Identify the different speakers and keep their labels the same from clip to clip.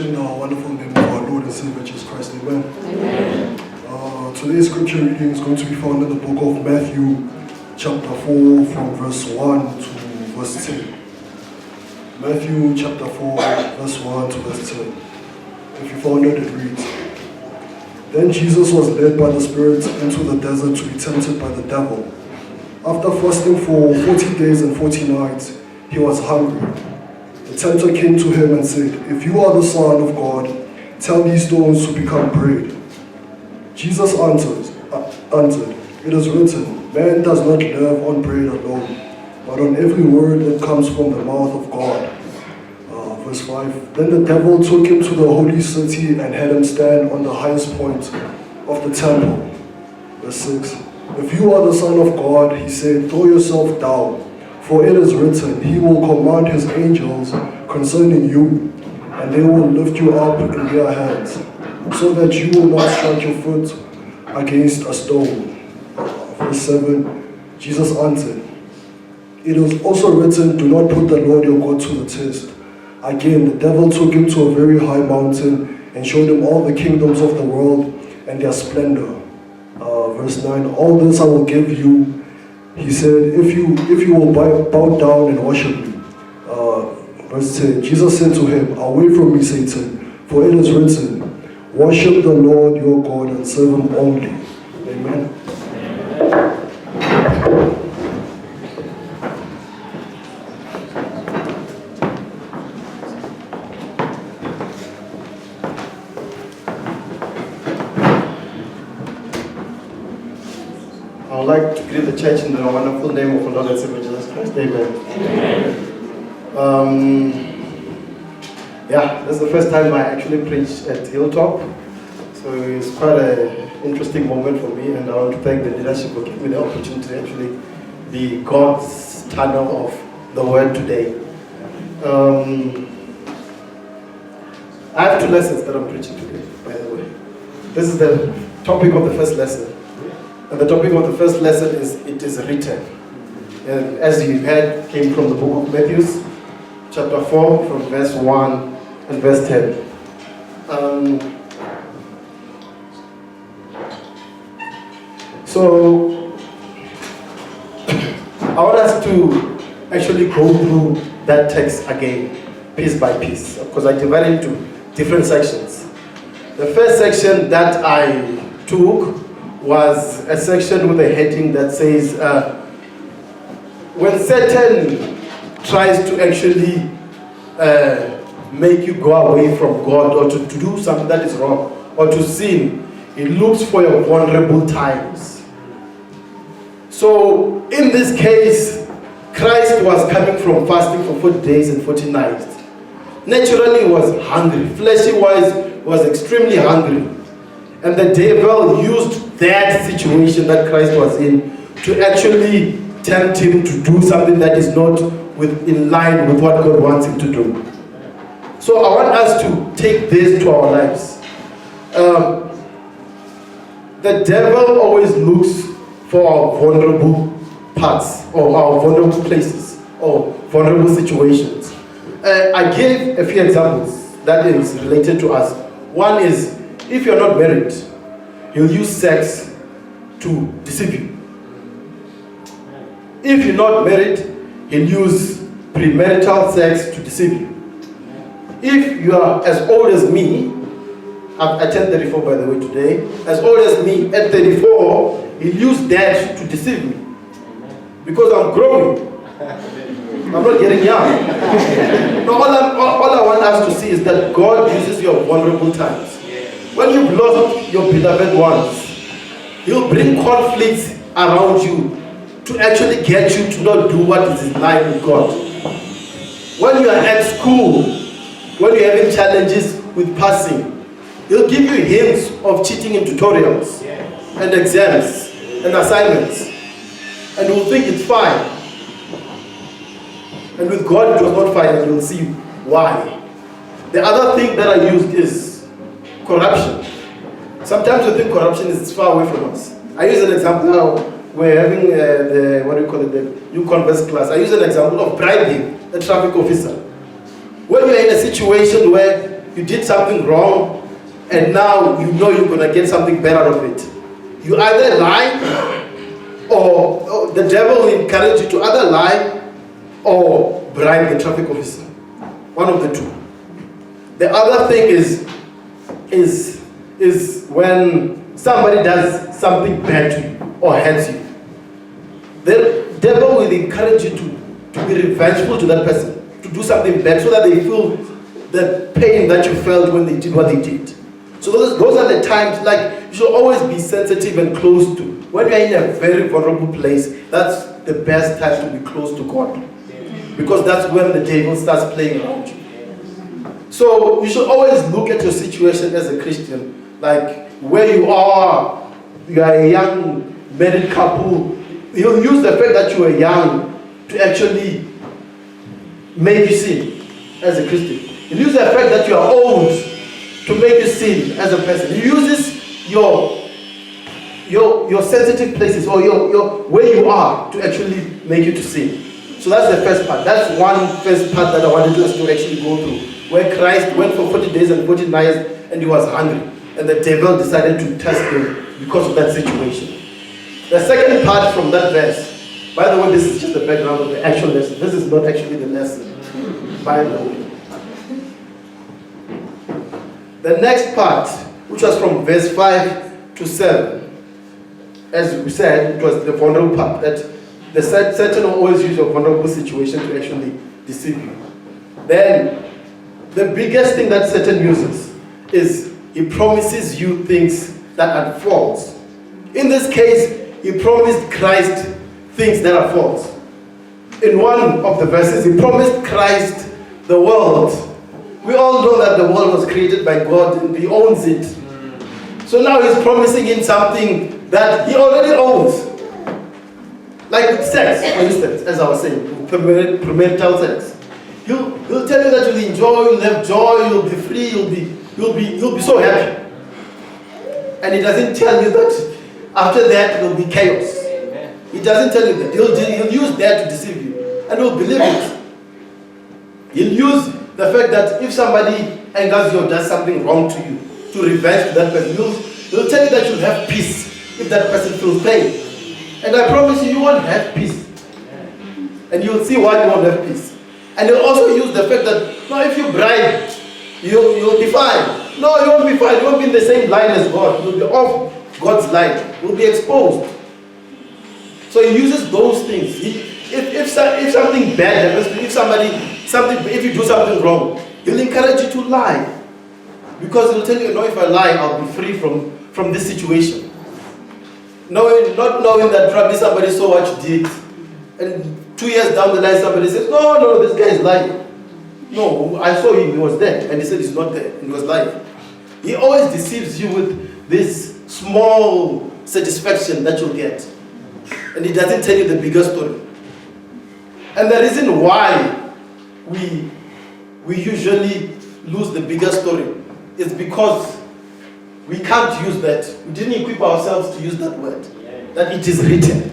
Speaker 1: scripture in our wonderful name of our Lord and Savior Jesus Christ. Amen. Today's scripture reading is going to be found in the book of Matthew, chapter 4, from verse 1 to verse 10. Matthew chapter 4, verse 1 to verse 10. If you found it, it reads, Then Jesus was led by the Spirit into the desert to be tempted by the devil. After fasting for 40 days and 40 nights, he was hungry. The tempter came to him and said, If you are the Son of God, tell these stones to become bread. Jesus answered, It is written, man does not live on bread alone, but on every word that comes from the mouth of God. Verse 5, Then the devil took him to the holy city and had him stand on the highest point of the temple. Verse 6, If you are the Son of God, he said, throw yourself down, for it is written, he will command his angels concerning you, and they will lift you up in their hands, so that you will not strike your foot against a stone. Verse 7, Jesus answered, It is also written, do not put the Lord your God to the test. Again, the devil took him to a very high mountain and showed him all the kingdoms of the world and their splendor. Verse 9, all this I will give you, he said, if you will bow down and worship me. Verse 10, Jesus said to him, away from me, Satan, for it is written, worship the Lord your God and serve him only. Amen.
Speaker 2: I would like to greet the church in the wonderful name of our Lord and Savior Jesus Christ. Amen. This is the first time I actually preach at Hilltop. So it's quite an interesting moment for me, and I want to thank the leadership for giving me the opportunity to actually be God's channel of the word today. I have two lessons that I'm preaching today, by the way. This is the topic of the first lesson. And the topic of the first lesson is, it is written. And as you heard, came from the book of Matthew, chapter 4, from verse 1 and verse 10. So, I want us to actually go through that text again, piece by piece, because I divided into different sections. The first section that I took was a section with a heading that says, when Satan tries to actually make you go away from God, or to do something that is wrong, or to sin, he looks for your vulnerable times. So in this case, Christ was coming from fasting for 40 days and 40 nights. Naturally, he was hungry. Fleshy-wise, was extremely hungry. And the devil used that situation that Christ was in to actually tempt him to do something that is not in line with what God wants him to do. So I want us to take this to our lives. The devil always looks for our vulnerable parts, or our vulnerable places, or vulnerable situations. I gave a few examples that is related to us. One is, if you're not married, he'll use sex to deceive you. If you're not married, he'll use premarital sex to deceive you. If you are as old as me, I turned 34 by the way today, as old as me, at 34, he'll use that to deceive me. Because I'm growing. I'm not getting young. No, all I want us to see is that God uses your vulnerable times. When you've lost your beloved ones, he'll bring conflicts around you to actually get you to not do what is in line with God. When you are at school, when you're having challenges with passing, he'll give you hints of cheating in tutorials and exams and assignments. And you'll think it's fine. And with God it was not fine, and you'll see why. The other thing that I used is corruption. Sometimes we think corruption is far away from us. I use an example now. We're having the new converse class. I use an example of bribing a traffic officer. When you're in a situation where you did something wrong, and now you know you're gonna get something better out of it. You either lie, or the devil will encourage you to either lie or bribe the traffic officer. One of the two. The other thing is when somebody does something bad to you or hurts you. The devil will encourage you to be revengeful to that person, to do something bad so that they feel the pain that you felt when they did what they did. So those are the times, like, you should always be sensitive and close to. When you're in a very vulnerable place, that's the best time to be close to God. Because that's when the devil starts playing around you. So you should always look at your situation as a Christian, like where you are a young married couple. He'll use the fact that you are young to actually make you sin as a Christian. He'll use the fact that you are old to make you sin as a person. He uses your sensitive places or your where you are to actually make you to sin. So that's the first part. That's one first part that I wanted us to actually go through, where Christ went for 40 days and 40 nights and he was hungry, and the devil decided to test him because of that situation. The second part from that verse, by the way, this is just the background of the actual lesson. This is not actually the lesson, by the way. The next part, which was from verse 5 to 7, as we said, it was the vulnerable part, that the Satan will always use your vulnerable situation to actually deceive you. Then, the biggest thing that Satan uses is he promises you things that are false. In this case, he promised Christ things that are false. In one of the verses, he promised Christ the world. We all know that the world was created by God and he owns it. So now he's promising him something that he already owns. Like with sex, for instance, as I was saying, premarital sex. He'll tell you that you'll enjoy, you'll have joy, you'll be free, you'll be so happy. And he doesn't tell you that after that there'll be chaos. He doesn't tell you that. He'll use that to deceive you. And you'll believe it. He'll use the fact that if somebody angers you or does something wrong to you, to revenge that person, he'll tell you that you'll have peace if that person feels pain. And I promise you, you won't have peace. And you'll see why you won't have peace. And he'll also use the fact that, no, if you bribe, you'll be fine. No, you won't be fine. You won't be in the same line as God. You'll be off God's line. You'll be exposed. So he uses those things. If something bad happens, if you do something wrong, he'll encourage you to lie. Because he'll tell you, no, if I lie, I'll be free from this situation. Not knowing that probably somebody saw what you did. And 2 years down the line, somebody says, no, this guy is lying. No, I saw him, he was there. And he said he's not there, and he was lying. He always deceives you with this small satisfaction that you'll get. And he doesn't tell you the bigger story. And the reason why we usually lose the bigger story is because we can't use that. We didn't equip ourselves to use that word. That it is written.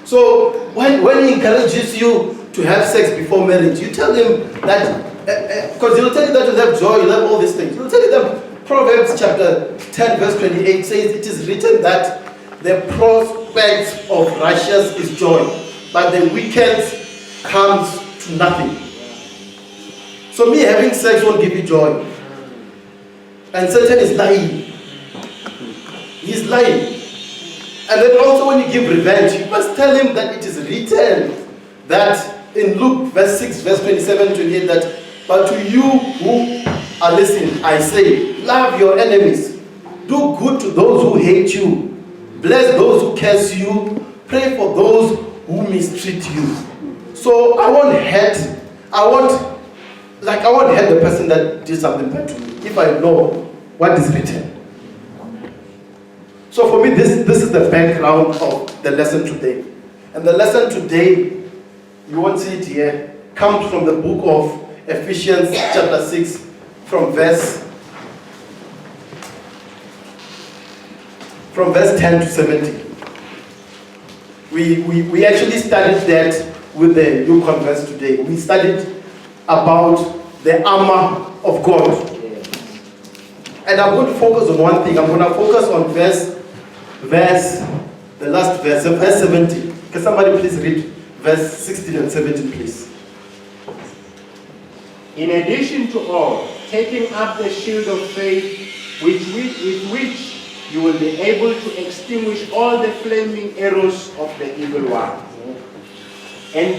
Speaker 2: So when he encourages you to have sex before marriage, you tell him that, because he'll tell you that you'll have joy, you'll have all these things. He'll tell you that Proverbs chapter 10 verse 28 says it is written that the prospect of righteous is joy, but the wicked comes to nothing. So me having sex won't give you joy. And Satan is lying. He's lying. And then also when you give revenge, you must tell him that it is written that in Luke verse 6, verse 27, 28, that but to you who are listening, I say, love your enemies. Do good to those who hate you. Bless those who curse you. Pray for those who mistreat you. So I won't hate the person that did something bad to me if I know what is written. So for me, this is the background of the lesson today. And the lesson today, you won't see it here, comes from the book of Ephesians chapter 6 from verse 10 to 17. We actually studied that with the new converts today. We studied about the armor of God. And I'm going to focus on one thing. I'm going to focus on the last verse, verse 17. Can somebody please read verse 16 and 17, please?
Speaker 3: In addition to all, taking up the shield of faith, with which you will be able to extinguish all the flaming arrows of the evil one. And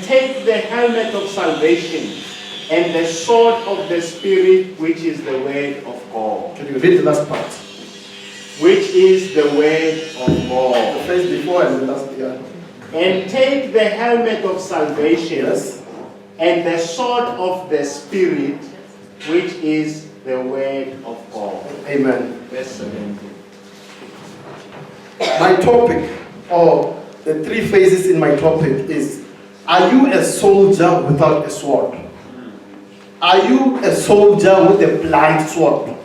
Speaker 3: take the helmet of salvation and the sword of the Spirit, which is the word of God.
Speaker 2: Can you read the last part?
Speaker 3: Which is the word of God.
Speaker 2: The phrase before and the last, yeah.
Speaker 3: And take the helmet of salvation,
Speaker 2: Yes.
Speaker 3: and the sword of the Spirit, which is the word of God.
Speaker 2: Amen.
Speaker 3: Verse 17.
Speaker 2: My topic, or the three phases in my topic is, are you a soldier without a sword? Are you a soldier with a blunt sword?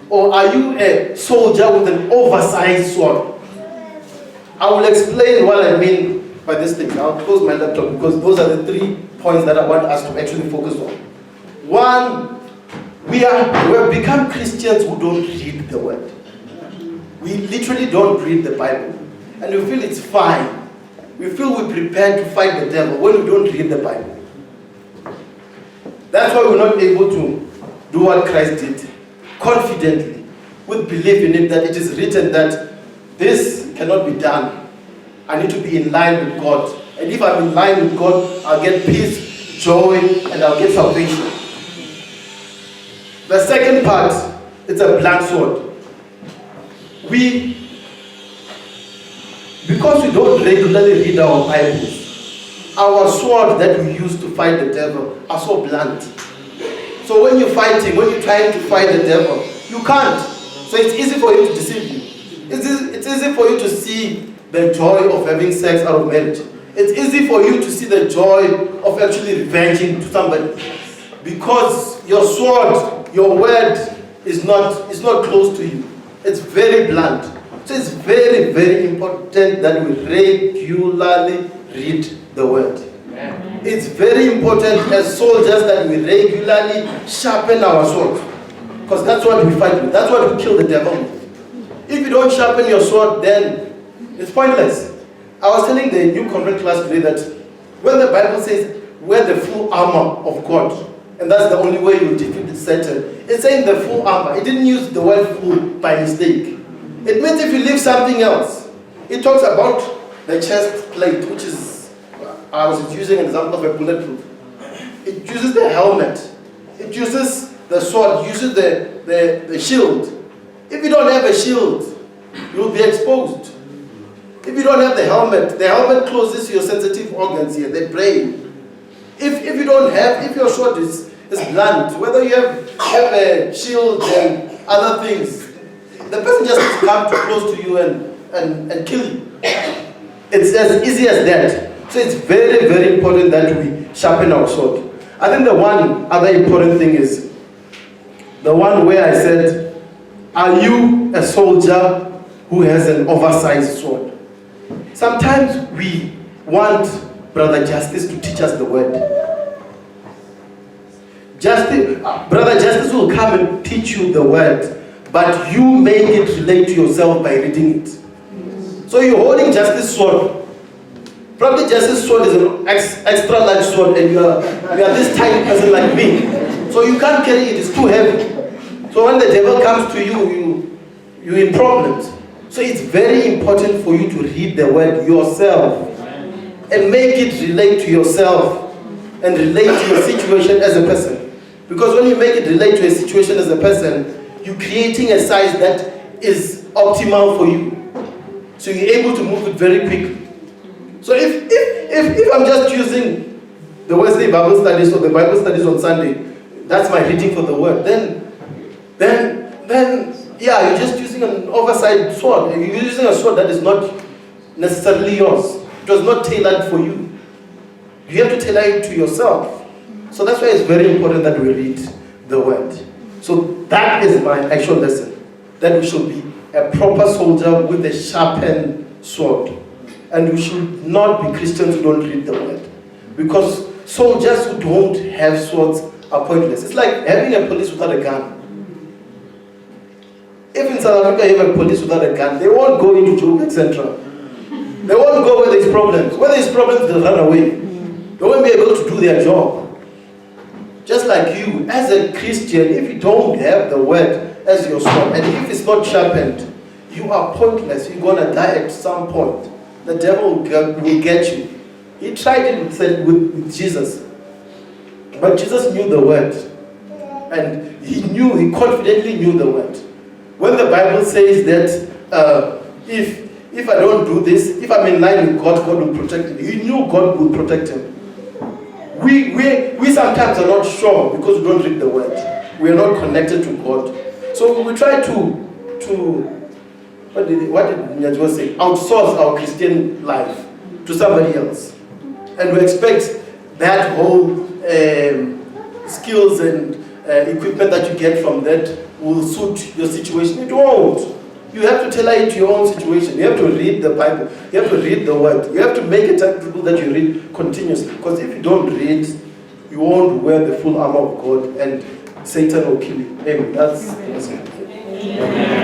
Speaker 2: Or are you a soldier with an oversized sword? I will explain what I mean by this thing. I'll close my laptop because those are the 3 points that I want us to actually focus on. One, we have become Christians who don't read the word. We literally don't read the Bible. And we feel it's fine. We feel we're prepared to fight the devil when we don't read the Bible. That's why we're not able to do what Christ did confidently, with belief in it, that it is written that this cannot be done. I need to be in line with God. And if I'm in line with God, I'll get peace, joy, and I'll get salvation. The second part, it's a blunt sword. Because we don't regularly read our Bibles, our sword that we use to fight the devil are so blunt. So when you're fighting, when you're trying to fight the devil, you can't. So it's easy for him to deceive you. It's easy for you to see the joy of having sex out of marriage. It's easy for you to see the joy of actually revenging to somebody. Because your sword, your word is not close to you. It's very blunt. So it's very, very important that we regularly read the word.
Speaker 3: Amen.
Speaker 2: It's very important as soldiers that we regularly sharpen our sword. Because that's what we fight with. That's what we kill the devil with. If you don't sharpen your sword, then it's pointless. I was telling the new convert class today that when the Bible says, wear the full armor of God, and that's the only way you defeat Satan, it's saying the full armor. It didn't use the word full by mistake. It means if you leave something else. It talks about the chest plate, which is, I was using an example of a bulletproof. It uses the helmet. It uses the sword. It uses the shield. If you don't have a shield, you'll be exposed. If you don't have the helmet closes your sensitive organs here, the brain. If you don't have, if your sword is blunt, whether you have a shield and other things, the person just needs to come too close to you and kill you. It's as easy as that. So it's very, very important that we sharpen our sword. I think the one other important thing is the one where I said, are you a soldier who has an oversized sword? Sometimes we want Brother Justice to teach us the word. Brother Justice will come and teach you the word, but you make it relate to yourself by reading it. So you're holding Justice's sword. Probably Justice's sword is an extra large sword, and you are this tiny person like me. So you can't carry it, it's too heavy. So when the devil comes to you, you're in problems. So it's very important for you to read the word yourself and make it relate to yourself and relate to your situation as a person. Because when you make it relate to a situation as a person, you're creating a size that is optimal for you. So you're able to move it very quickly. So if I'm just using the Wednesday Bible studies or the Bible studies on Sunday, that's my reading for the word, then yeah, you're just using an oversized sword. You're using a sword that is not necessarily yours. It was not tailored for you. You have to tailor it to yourself. So that's why it's very important that we read the word. So that is my actual lesson. That we should be a proper soldier with a sharpened sword. And we should not be Christians who don't read the word. Because soldiers who don't have swords are pointless. It's like having a police without a gun. If in South Africa you have a police without a gun, they won't go into Joburg Central. They won't go where there's problems. Where there's problems, they'll run away. They won't be able to do their job. Just like you, as a Christian, if you don't have the word as your sword, and if it's not sharpened, you are pointless. You're going to die at some point. The devil will get you. He tried it with Jesus. But Jesus knew the word. And he confidently knew the word. When the Bible says that if I don't do this, if I'm in line with God, God will protect him. He knew God will protect him. We sometimes are not sure because we don't read the word. We are not connected to God. So we try to what did Nyajwa say? Outsource our Christian life to somebody else. And we expect that whole skills and equipment that you get from that will suit your situation. It won't. You have to tailor it to your own situation. You have to read the Bible. You have to read the word. You have to make it timetable that you read continuously. Because if you don't read, you won't wear the full armor of God and Satan will kill you. Amen. That's it.